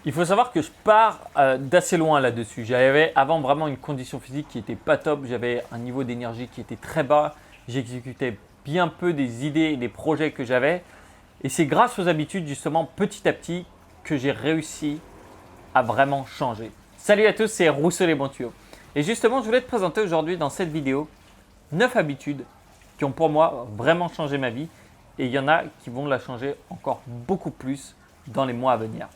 Il faut savoir que je pars d'assez loin là-dessus. J'avais avant vraiment une condition physique qui n'était pas top. J'avais un niveau d'énergie qui était très bas. J'exécutais bien peu des idées et des projets que j'avais. Et c'est grâce aux habitudes, justement, petit à petit, que j'ai réussi à vraiment changer. Salut à tous, c'est Rousseau les bons tuyaux. Et justement, je voulais te présenter aujourd'hui dans cette vidéo 9 habitudes qui ont pour moi vraiment changé ma vie. Et il y en a qui vont la changer encore beaucoup plus dans les mois à venir.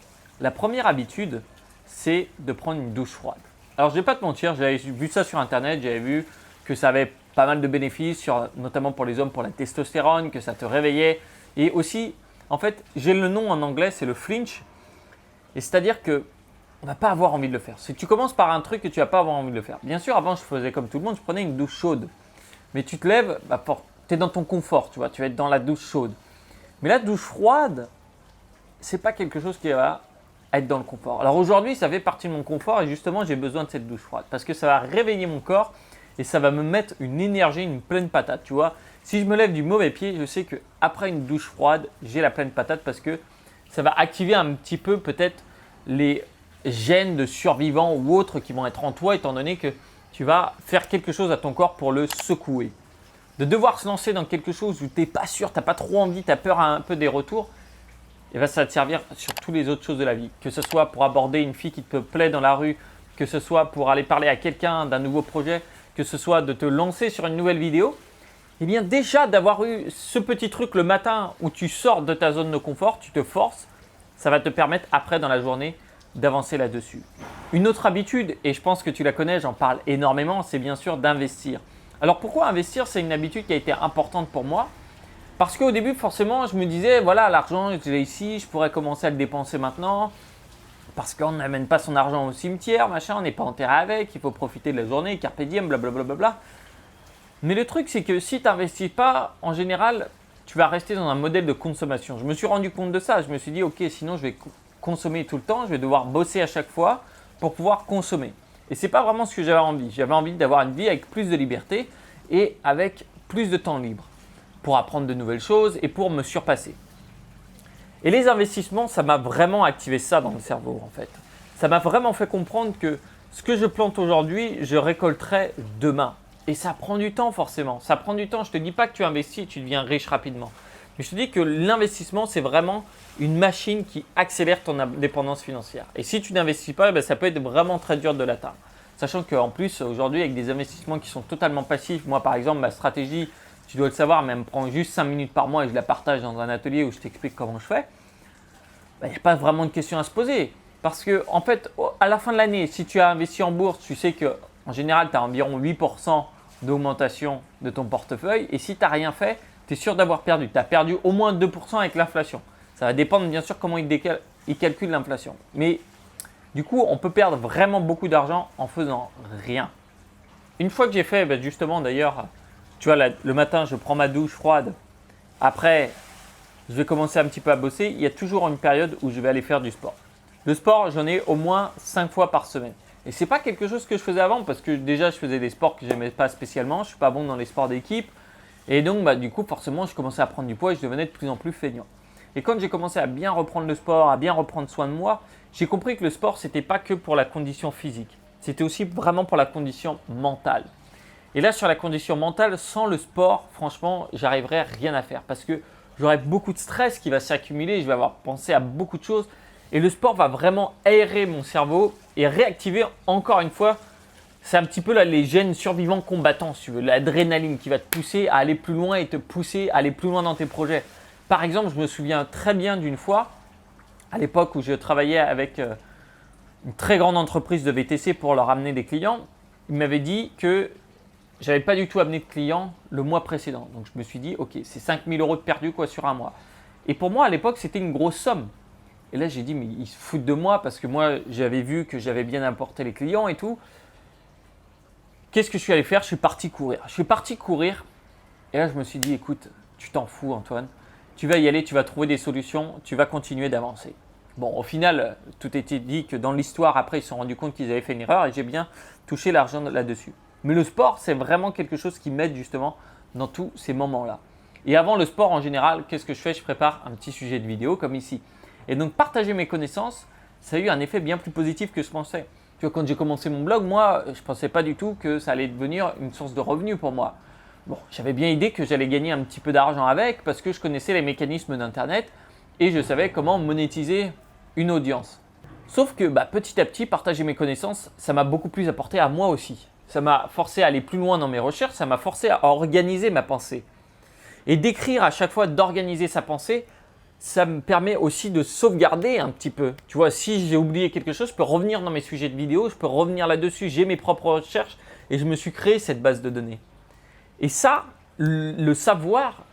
La première habitude, c'est de prendre une douche froide. Alors, je ne vais pas te mentir, j'avais vu ça sur Internet, j'avais vu que ça avait pas mal de bénéfices, notamment pour les hommes, pour la testostérone, que ça te réveillait. Et aussi, en fait, j'ai le nom en anglais, c'est le flinch. Et c'est-à-dire que on va pas avoir envie de le faire. Si tu commences par un truc que tu vas pas avoir envie de le faire. Bien sûr, avant, je faisais comme tout le monde, je prenais une douche chaude. Mais tu te lèves, tu es dans ton confort, tu vois, tu vas être dans la douche chaude. Mais la douche froide, c'est pas quelque chose qui va être dans le confort. Alors aujourd'hui, ça fait partie de mon confort et justement, j'ai besoin de cette douche froide parce que ça va réveiller mon corps et ça va me mettre une énergie, une pleine patate. Tu vois, si je me lève du mauvais pied, je sais qu'après une douche froide, j'ai la pleine patate parce que ça va activer un petit peu peut-être les gènes de survivants ou autres qui vont être en toi étant donné que tu vas faire quelque chose à ton corps pour le secouer. De devoir se lancer dans quelque chose où tu n'es pas sûr, tu n'as pas trop envie, tu as peur un peu des retours, et bien ça va te servir sur toutes les autres choses de la vie. Que ce soit pour aborder une fille qui te plaît dans la rue, que ce soit pour aller parler à quelqu'un d'un nouveau projet, que ce soit de te lancer sur une nouvelle vidéo. Et bien déjà d'avoir eu ce petit truc le matin où tu sors de ta zone de confort, tu te forces, ça va te permettre après dans la journée d'avancer là-dessus. Une autre habitude, et je pense que tu la connais, j'en parle énormément, c'est bien sûr d'investir. Alors pourquoi investir? C'est une habitude qui a été importante pour moi. Parce qu'au début, forcément, je me disais, voilà, l'argent, je l'ai ici, je pourrais commencer à le dépenser maintenant. Parce qu'on n'amène pas son argent au cimetière, machin, on n'est pas enterré avec, il faut profiter de la journée, carpe diem, blablabla. Mais le truc, c'est que si tu n'investis pas, en général, tu vas rester dans un modèle de consommation. Je me suis rendu compte de ça. Je me suis dit, ok, sinon je vais consommer tout le temps, je vais devoir bosser à chaque fois pour pouvoir consommer. Et ce n'est pas vraiment ce que j'avais envie. J'avais envie d'avoir une vie avec plus de liberté et avec plus de temps libre pour apprendre de nouvelles choses et pour me surpasser. Et les investissements, ça m'a vraiment activé ça dans le cerveau en fait. Ça m'a vraiment fait comprendre que ce que je plante aujourd'hui, je récolterai demain. Et ça prend du temps forcément. Ça prend du temps. Je ne te dis pas que tu investis et tu deviens riche rapidement. Mais je te dis que l'investissement, c'est vraiment une machine qui accélère ton indépendance financière. Et si tu n'investis pas, ça peut être vraiment très dur de l'atteindre. Sachant qu'en plus, aujourd'hui, avec des investissements qui sont totalement passifs, moi par exemple, ma stratégie, tu dois le savoir, mais elle me prend juste 5 minutes par mois et je la partage dans un atelier où je t'explique comment je fais. Il n'y a pas vraiment de questions à se poser. Parce que, en fait, à la fin de l'année, si tu as investi en bourse, tu sais qu'en général, tu as environ 8% d'augmentation de ton portefeuille. Et si tu n'as rien fait, tu es sûr d'avoir perdu. Tu as perdu au moins 2% avec l'inflation. Ça va dépendre bien sûr comment ils calculent l'inflation. Mais du coup, on peut perdre vraiment beaucoup d'argent en faisant rien. Une fois que j'ai fait, justement d'ailleurs, tu vois, le matin, je prends ma douche froide. Après, je vais commencer un petit peu à bosser. Il y a toujours une période où je vais aller faire du sport. Le sport, j'en ai au moins 5 fois par semaine. Et ce n'est pas quelque chose que je faisais avant parce que déjà, je faisais des sports que je n'aimais pas spécialement. Je ne suis pas bon dans les sports d'équipe. Et donc, du coup, forcément, je commençais à prendre du poids et je devenais de plus en plus feignant. Et quand j'ai commencé à bien reprendre le sport, à bien reprendre soin de moi, j'ai compris que le sport, ce n'était pas que pour la condition physique. C'était aussi vraiment pour la condition mentale. Et là, sur la condition mentale, sans le sport, franchement, j'arriverais rien à faire parce que j'aurais beaucoup de stress qui va s'accumuler, je vais avoir pensé à beaucoup de choses et le sport va vraiment aérer mon cerveau et réactiver encore une fois, c'est un petit peu là, les gènes survivants combattants, si tu veux, l'adrénaline qui va te pousser à aller plus loin et te pousser à aller plus loin dans tes projets. Par exemple, je me souviens très bien d'une fois, à l'époque où je travaillais avec une très grande entreprise de VTC pour leur amener des clients, ils m'avaient dit que je n'avais pas du tout amené de clients le mois précédent. Donc je me suis dit, ok, c'est 5 000 € de perdu sur un mois. Et pour moi, à l'époque, c'était une grosse somme. Et là, j'ai dit, mais ils se foutent de moi parce que moi, j'avais vu que j'avais bien apporté les clients et tout. Qu'est-ce que je suis allé faire? Je suis parti courir. Et là, je me suis dit, écoute, tu t'en fous, Antoine. Tu vas y aller, tu vas trouver des solutions, tu vas continuer d'avancer. Bon, au final, tout était dit que dans l'histoire, après, ils se sont rendus compte qu'ils avaient fait une erreur et j'ai bien touché l'argent là-dessus. Mais le sport, c'est vraiment quelque chose qui m'aide justement dans tous ces moments-là. Et avant le sport, en général, qu'est-ce que je fais? Je prépare un petit sujet de vidéo comme ici. Et donc, partager mes connaissances, ça a eu un effet bien plus positif que je pensais. Tu vois, quand j'ai commencé mon blog, moi, je ne pensais pas du tout que ça allait devenir une source de revenus pour moi. Bon, j'avais bien idée que j'allais gagner un petit peu d'argent avec parce que je connaissais les mécanismes d'Internet et je savais comment monétiser une audience. Sauf que petit à petit, partager mes connaissances, ça m'a beaucoup plus apporté à moi aussi. Ça m'a forcé à aller plus loin dans mes recherches, ça m'a forcé à organiser ma pensée. Et d'écrire à chaque fois, d'organiser sa pensée, ça me permet aussi de sauvegarder un petit peu. Tu vois, si j'ai oublié quelque chose, je peux revenir dans mes sujets de vidéo, je peux revenir là-dessus, j'ai mes propres recherches et je me suis créé cette base de données. Et ça, le savoir,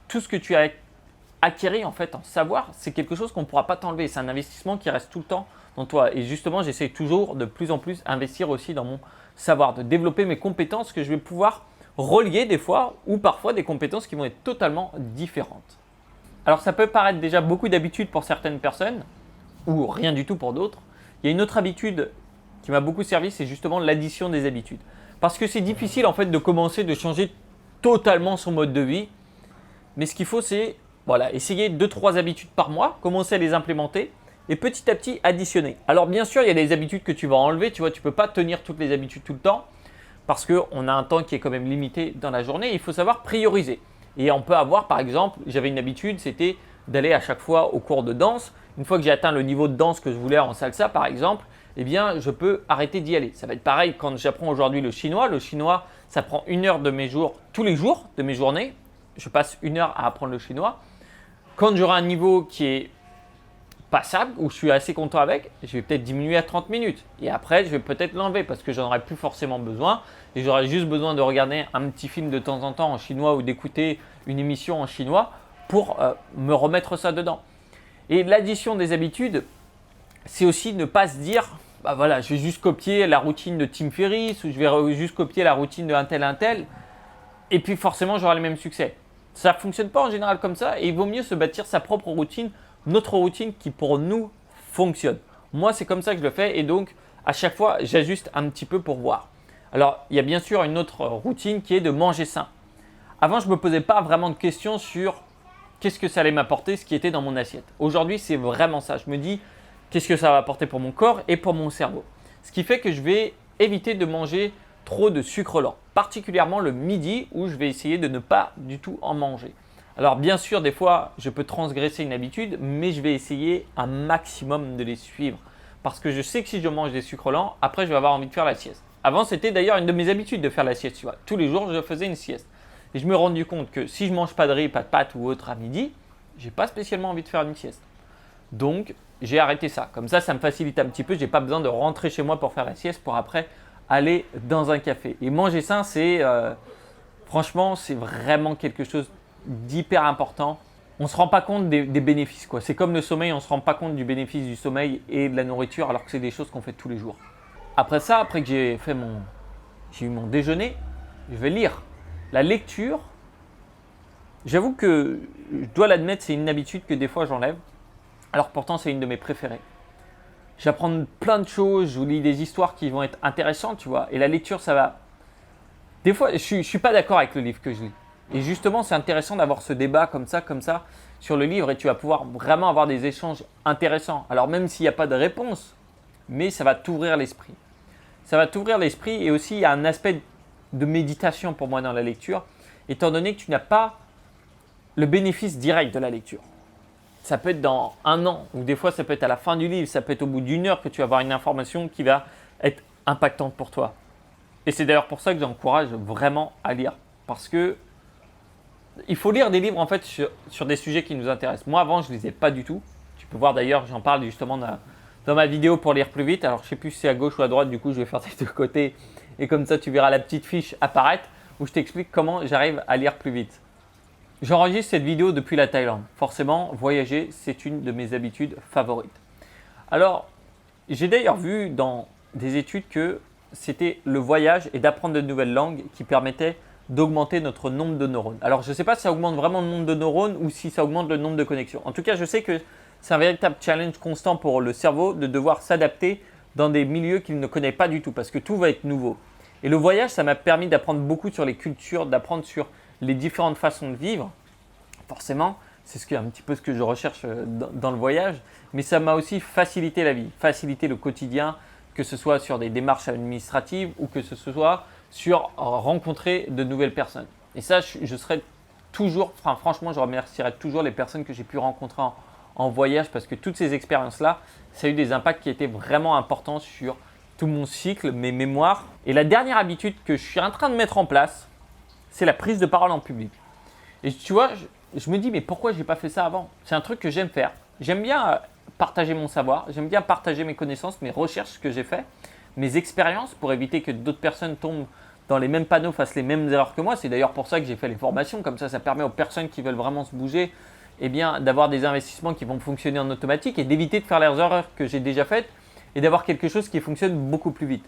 tout ce que tu as acquéri en fait en savoir, c'est quelque chose qu'on ne pourra pas t'enlever. C'est un investissement qui reste tout le temps dans toi. Et justement, j'essaie toujours de plus en plus investir aussi dans mon savoir, de développer mes compétences que je vais pouvoir relier des fois ou parfois des compétences qui vont être totalement différentes. Alors ça peut paraître déjà beaucoup d'habitudes pour certaines personnes ou rien du tout pour d'autres. Il y a une autre habitude qui m'a beaucoup servi, c'est justement l'addition des habitudes. Parce que c'est difficile en fait de commencer, de changer totalement son mode de vie. Mais ce qu'il faut, c'est essayer 2-3 habitudes par mois, commencer à les implémenter et petit à petit additionner. Alors bien sûr, il y a des habitudes que tu vas enlever. Tu vois, tu ne peux pas tenir toutes les habitudes tout le temps parce qu'on a un temps qui est quand même limité dans la journée. Il faut savoir prioriser. Et on peut avoir, par exemple, j'avais une habitude, c'était d'aller à chaque fois au cours de danse. Une fois que j'ai atteint le niveau de danse que je voulais en salsa, par exemple, eh bien, je peux arrêter d'y aller. Ça va être pareil quand j'apprends aujourd'hui le chinois. Le chinois, ça prend 1 heure de mes jours, tous les jours de mes journées. Je passe 1 heure à apprendre le chinois. Quand j'aurai un niveau qui est passable, où je suis assez content avec, je vais peut-être diminuer à 30 minutes. Et après, je vais peut-être l'enlever parce que j'en aurai plus forcément besoin. Et j'aurai juste besoin de regarder un petit film de temps en temps en chinois ou d'écouter une émission en chinois pour me remettre ça dedans. Et l'addition des habitudes, c'est aussi ne pas se dire je vais juste copier la routine de Tim Ferriss ou je vais juste copier la routine de un tel et puis forcément j'aurai le même succès. Ça ne fonctionne pas en général comme ça et il vaut mieux se bâtir sa propre routine, notre routine qui pour nous fonctionne. Moi c'est comme ça que je le fais et donc à chaque fois j'ajuste un petit peu pour voir. Alors il y a bien sûr une autre routine qui est de manger sain. Avant je ne me posais pas vraiment de questions sur qu'est-ce que ça allait m'apporter, ce qui était dans mon assiette. Aujourd'hui c'est vraiment ça, je me dis qu'est-ce que ça va apporter pour mon corps et pour mon cerveau. Ce qui fait que je vais éviter de manger trop de sucre lent, particulièrement le midi où je vais essayer de ne pas du tout en manger. Alors bien sûr, des fois, je peux transgresser une habitude, mais je vais essayer un maximum de les suivre parce que je sais que si je mange des sucres lents, après je vais avoir envie de faire la sieste. Avant, c'était d'ailleurs une de mes habitudes de faire la sieste. Tu vois. Tous les jours, je faisais une sieste. Et je me suis rendu compte que si je ne mange pas de riz, pas de pâtes ou autre à midi, je n'ai pas spécialement envie de faire une sieste. Donc, j'ai arrêté ça. Comme ça me facilite un petit peu. Je n'ai pas besoin de rentrer chez moi pour faire la sieste pour après aller dans un café. Et manger sain, franchement, c'est vraiment quelque chose d'hyper important. On ne se rend pas compte des bénéfices, quoi. C'est comme le sommeil, on ne se rend pas compte du bénéfice du sommeil et de la nourriture alors que c'est des choses qu'on fait tous les jours. Après ça, après que j'ai eu mon déjeuner, je vais lire. La lecture, j'avoue que je dois l'admettre, c'est une habitude que des fois j'enlève. Alors pourtant, c'est une de mes préférées. J'apprends plein de choses, je vous lis des histoires qui vont être intéressantes, tu vois. Et la lecture, ça va… Des fois, je ne suis pas d'accord avec le livre que je lis. Et justement, c'est intéressant d'avoir ce débat comme ça, sur le livre. Et tu vas pouvoir vraiment avoir des échanges intéressants. Alors même s'il n'y a pas de réponse, mais ça va t'ouvrir l'esprit. Ça va t'ouvrir l'esprit et aussi il y a un aspect de méditation pour moi dans la lecture, étant donné que tu n'as pas le bénéfice direct de la lecture. Ça peut être dans 1 an, ou des fois ça peut être à la fin du livre, ça peut être au bout d'1 heure que tu vas avoir une information qui va être impactante pour toi. Et c'est d'ailleurs pour ça que j'encourage vraiment à lire. Parce que il faut lire des livres en fait sur des sujets qui nous intéressent. Moi avant je ne lisais pas du tout. Tu peux voir d'ailleurs, j'en parle justement dans ma vidéo pour lire plus vite. Alors je ne sais plus si c'est à gauche ou à droite, du coup je vais faire des 2 côtés. Et comme ça tu verras la petite fiche apparaître où je t'explique comment j'arrive à lire plus vite. J'enregistre cette vidéo depuis la Thaïlande. Forcément, voyager, c'est une de mes habitudes favorites. Alors, j'ai d'ailleurs vu dans des études que c'était le voyage et d'apprendre de nouvelles langues qui permettait d'augmenter notre nombre de neurones. Alors, je ne sais pas si ça augmente vraiment le nombre de neurones ou si ça augmente le nombre de connexions. En tout cas, je sais que c'est un véritable challenge constant pour le cerveau de devoir s'adapter dans des milieux qu'il ne connaît pas du tout parce que tout va être nouveau. Et le voyage, ça m'a permis d'apprendre beaucoup sur les cultures, d'apprendre sur les différentes façons de vivre. Forcément, c'est un petit peu ce que je recherche dans le voyage. Mais ça m'a aussi facilité la vie, facilité le quotidien, que ce soit sur des démarches administratives ou que ce soit sur rencontrer de nouvelles personnes. Et ça, je serais toujours, enfin, franchement, je remercierais toujours les personnes que j'ai pu rencontrer en voyage parce que toutes ces expériences-là, ça a eu des impacts qui étaient vraiment importants sur tout mon cycle, mes mémoires. Et la dernière habitude que je suis en train de mettre en place, c'est la prise de parole en public. Et tu vois, je me dis, mais pourquoi je n'ai pas fait ça avant? C'est un truc que j'aime faire. J'aime bien partager mon savoir, j'aime bien partager mes connaissances, mes recherches que j'ai faites, mes expériences pour éviter que d'autres personnes tombent dans les mêmes panneaux, fassent les mêmes erreurs que moi. C'est d'ailleurs pour ça que j'ai fait les formations. Comme ça permet aux personnes qui veulent vraiment se bouger d'avoir des investissements qui vont fonctionner en automatique et d'éviter de faire les erreurs que j'ai déjà faites et d'avoir quelque chose qui fonctionne beaucoup plus vite.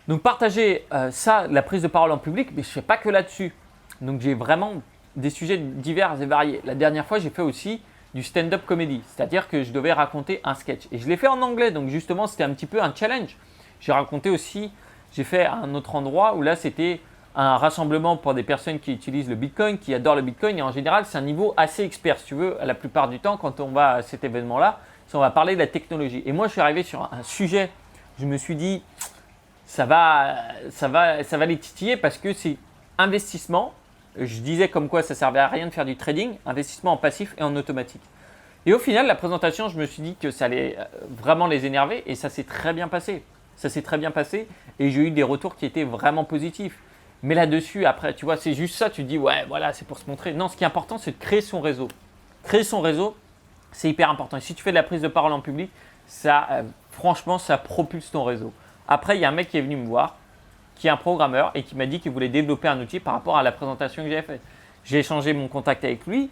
Donc partager ça, la prise de parole en public, mais je ne fais pas que là-dessus. Donc j'ai vraiment des sujets divers et variés. La dernière fois, j'ai fait aussi du stand-up comedy, c'est-à-dire que je devais raconter un sketch. Et je l'ai fait en anglais, donc justement, c'était un petit peu un challenge. J'ai fait à un autre endroit où là, c'était un rassemblement pour des personnes qui utilisent le Bitcoin, qui adorent le Bitcoin. Et en général, c'est un niveau assez expert, si tu veux. La plupart du temps, quand on va à cet événement-là, on va parler de la technologie. Et moi, je suis arrivé sur un sujet, je me suis dit, ça va les titiller parce que c'est investissement. Je disais comme quoi ça servait à rien de faire du trading, investissement en passif et en automatique. Et au final, la présentation, je me suis dit que ça allait vraiment les énerver et ça s'est très bien passé. Ça s'est très bien passé et j'ai eu des retours qui étaient vraiment positifs. Mais là-dessus, après, tu vois, c'est juste ça, tu te dis, ouais, voilà, c'est pour se montrer. Non, ce qui est important, c'est de créer son réseau. Créer son réseau, c'est hyper important. Et si tu fais de la prise de parole en public, franchement, ça propulse ton réseau. Après, il y a un mec qui est venu me voir, qui est un programmeur et qui m'a dit qu'il voulait développer un outil par rapport à la présentation que j'avais faite. J'ai échangé mon contact avec lui.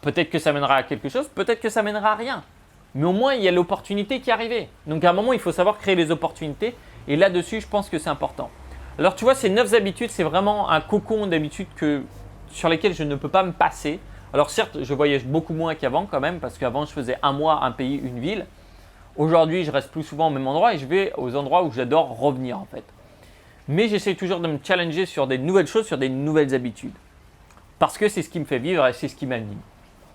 Peut-être que ça mènera à quelque chose, peut-être que ça mènera à rien. Mais au moins, il y a l'opportunité qui est arrivée. Donc à un moment, il faut savoir créer les opportunités. Et là-dessus, je pense que c'est important. Alors tu vois, ces 9 habitudes, c'est vraiment un cocon d'habitudes sur lesquelles je ne peux pas me passer. Alors certes, je voyage beaucoup moins qu'avant quand même, parce qu'avant, je faisais un mois, un pays, une ville. Aujourd'hui, je reste plus souvent au même endroit et je vais aux endroits où j'adore revenir en fait. Mais j'essaie toujours de me challenger sur des nouvelles choses, sur des nouvelles habitudes. Parce que c'est ce qui me fait vivre et c'est ce qui m'anime.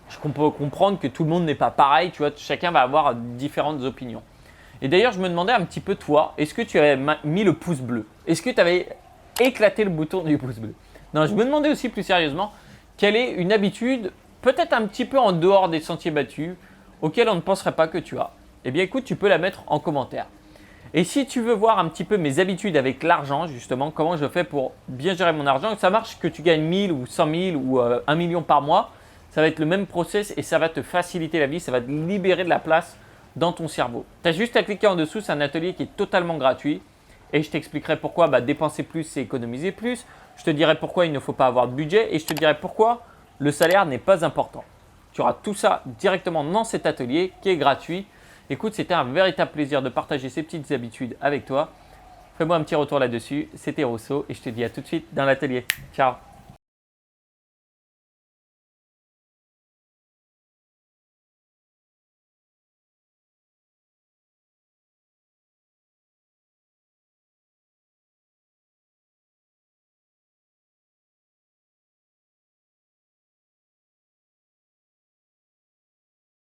Je peux comprendre que tout le monde n'est pas pareil, tu vois, chacun va avoir différentes opinions. Et d'ailleurs, je me demandais un petit peu toi, est-ce que tu avais mis le pouce bleu? Est-ce que tu avais éclaté le bouton du pouce bleu? Non, je me demandais aussi plus sérieusement, quelle est une habitude, peut-être un petit peu en dehors des sentiers battus, auquel on ne penserait pas que tu as? Eh bien écoute, tu peux la mettre en commentaire. Et si tu veux voir un petit peu mes habitudes avec l'argent, justement, comment je fais pour bien gérer mon argent, ça marche que tu gagnes 1000 ou 100 000 ou 1 million par mois, ça va être le même process et ça va te faciliter la vie, ça va te libérer de la place dans ton cerveau. Tu as juste à cliquer en dessous, c'est un atelier qui est totalement gratuit et je t'expliquerai pourquoi dépenser plus, c'est économiser plus. Je te dirai pourquoi il ne faut pas avoir de budget et je te dirai pourquoi le salaire n'est pas important. Tu auras tout ça directement dans cet atelier qui est gratuit. Écoute, c'était un véritable plaisir de partager ces petites habitudes avec toi. Fais-moi un petit retour là-dessus. C'était Rousseau et je te dis à tout de suite dans l'atelier. Ciao!